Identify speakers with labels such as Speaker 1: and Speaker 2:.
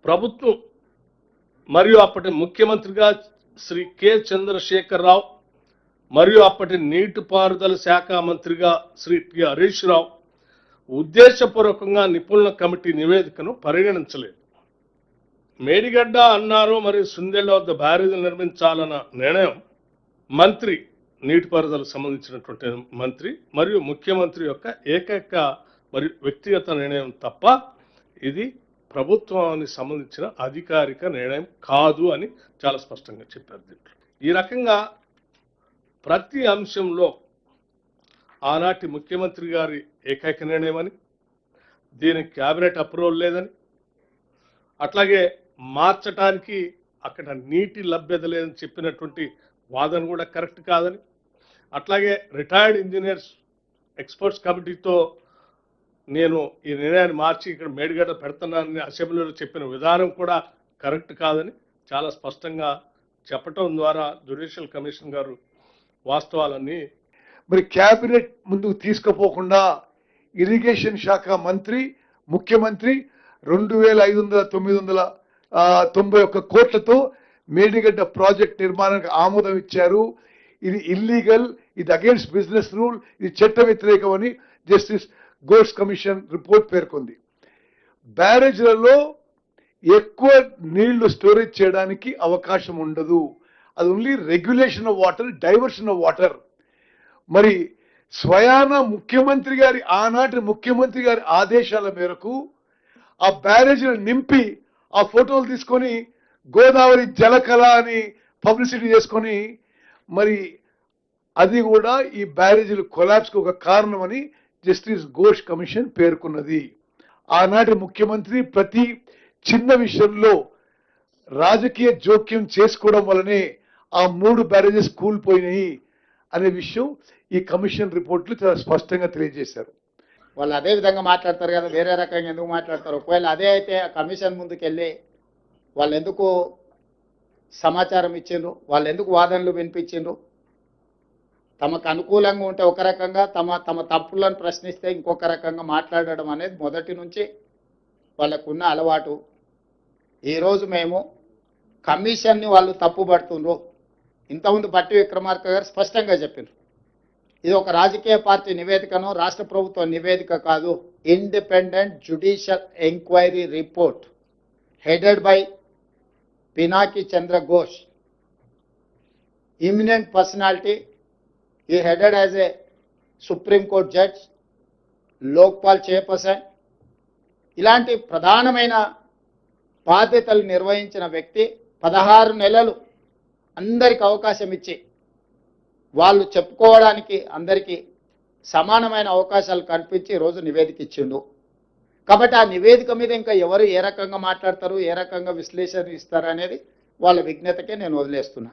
Speaker 1: ప్రభుత్వం మరియు అప్పటి ముఖ్యమంత్రిగా శ్రీ కె చంద్రశేఖరరావు మరియు అప్పటి నీటిపారుదల శాఖ మంత్రిగా శ్రీ టి హరీష్ రావు ఉద్దేశపూర్వకంగా నిపుణుల కమిటీ నివేదికను పరిగణించలేదు. మేడిగడ్డ, అన్నారు మరియు సుందెళ్ల వద్ద బ్యారేజీలు నిర్మించాలన్న నిర్ణయం మంత్రి, నీటిపారుదలకు సంబంధించినటువంటి మంత్రి మరియు ముఖ్యమంత్రి యొక్క ఏకైక మరియు వ్యక్తిగత నిర్ణయం తప్ప ఇది ప్రభుత్వానికి సంబంధించిన అధికారిక నిర్ణయం కాదు అని చాలా స్పష్టంగా చెప్పారు. దీంట్లో ఈ రకంగా ప్రతి అంశంలో ఆనాటి ముఖ్యమంత్రి గారి ఏకైక నిర్ణయం అని, దీనికి క్యాబినెట్ అప్రూవల్ లేదని, అట్లాగే మార్చడానికి అక్కడ నీటి లభ్యత లేదని చెప్పినటువంటి వాదన కూడా కరెక్ట్ కాదని, అట్లాగే రిటైర్డ్ ఇంజనీర్స్ ఎక్స్పర్ట్స్ కమిటీతో నేను ఈ నిర్ణయాన్ని మార్చి ఇక్కడ మేడిగడ్డ పెడుతున్నానని అసెంబ్లీలో చెప్పిన విధానం కూడా కరెక్ట్ కాదని చాలా స్పష్టంగా చెప్పటం ద్వారా జ్యుడిషియల్ కమిషన్ గారు వాస్తవాలన్నీ
Speaker 2: మరి క్యాబినెట్ ముందుకు తీసుకుపోకుండా ఇరిగేషన్ శాఖ మంత్రి, ముఖ్యమంత్రి 2,991 కోట్లతో మేడిగడ్డ ప్రాజెక్ట్ నిర్మాణానికి ఆమోదం ఇచ్చారు. ఇది ఇల్లీగల్, ఇది అగేన్స్ట్ బిజినెస్ రూల్, ఇది చట్ట వ్యతిరేకమని జస్టిస్ ఘోష్ కమిషన్ రిపోర్ట్ పేర్కొంది. బ్యారేజ్లలో ఎక్కువ నీళ్లు స్టోరేజ్ చేయడానికి అవకాశం ఉండదు. అది only regulation of water, diversion of water. మరి స్వయాన ముఖ్యమంత్రి గారి, ఆనాటి ముఖ్యమంత్రి గారి ఆదేశాల మేరకు ఆ బ్యారేజీలు నింపి ఆ ఫోటోలు తీసుకొని గోదావరి జలకళ అని పబ్లిసిటీ చేసుకొని, మరి అది కూడా ఈ బ్యారేజీలు కొలాప్స్కి ఒక కారణమని జస్టిస్ ఘోష్ కమిషన్ పేర్కొన్నది. ఆనాటి ముఖ్యమంత్రి ప్రతి చిన్న విషయంలో రాజకీయ జోక్యం చేసుకోవడం వల్లనే ఆ 3 బ్యారేజెస్ కూలిపోయినాయి అనే విషయం ఈ కమిషన్ రిపోర్ట్లు చాలా స్పష్టంగా తెలియజేశారు.
Speaker 3: వాళ్ళు అదే విధంగా మాట్లాడతారు కదా, వేరే రకంగా ఎందుకు మాట్లాడతారు? ఒకవేళ అదే అయితే ఆ కమిషన్ ముందుకెళ్ళి వాళ్ళు ఎందుకు సమాచారం ఇచ్చిండ్రు, వాళ్ళు ఎందుకు వాదనలు వినిపించిండ్రు? తమకు అనుకూలంగా ఉంటే ఒక రకంగా, తమ తప్పులను ప్రశ్నిస్తే ఇంకొక రకంగా మాట్లాడడం అనేది మొదటి నుంచి వాళ్ళకున్న అలవాటు. ఈరోజు మేము కమిషన్ని వాళ్ళు తప్పుపడుతుండ్రు. ఇంతకుముందు భట్టి విక్రమార్క గారు స్పష్టంగా చెప్పారు, ఇది ఒక రాజకీయ పార్టీ నివేదికను, రాష్ట్ర ప్రభుత్వ నివేదిక కాదు. Independent judicial enquiry report headed by Pinaki Chandra Ghosh, eminent personality. ఈ headed as a supreme court judge, Lokpal chairperson, ఇలాంటి ప్రధానమైన బాధ్యతలు నిర్వహించిన వ్యక్తి 16 నెలలు అందరికి అవకాశం ఇచ్చి వాళ్ళు చెప్పుకోవడానికి అందరికీ సమానమైన అవకాశాలు కల్పించి రోజు నివేదిక ఇచ్చిండు. కాబట్టి ఆ నివేదిక మీద ఇంకా ఎవరు ఏ రకంగా మాట్లాడతారు, ఏ రకంగా విశ్లేషణ ఇస్తారు అనేది వాళ్ళ విజ్ఞతకే నేను వదిలేస్తున్నా.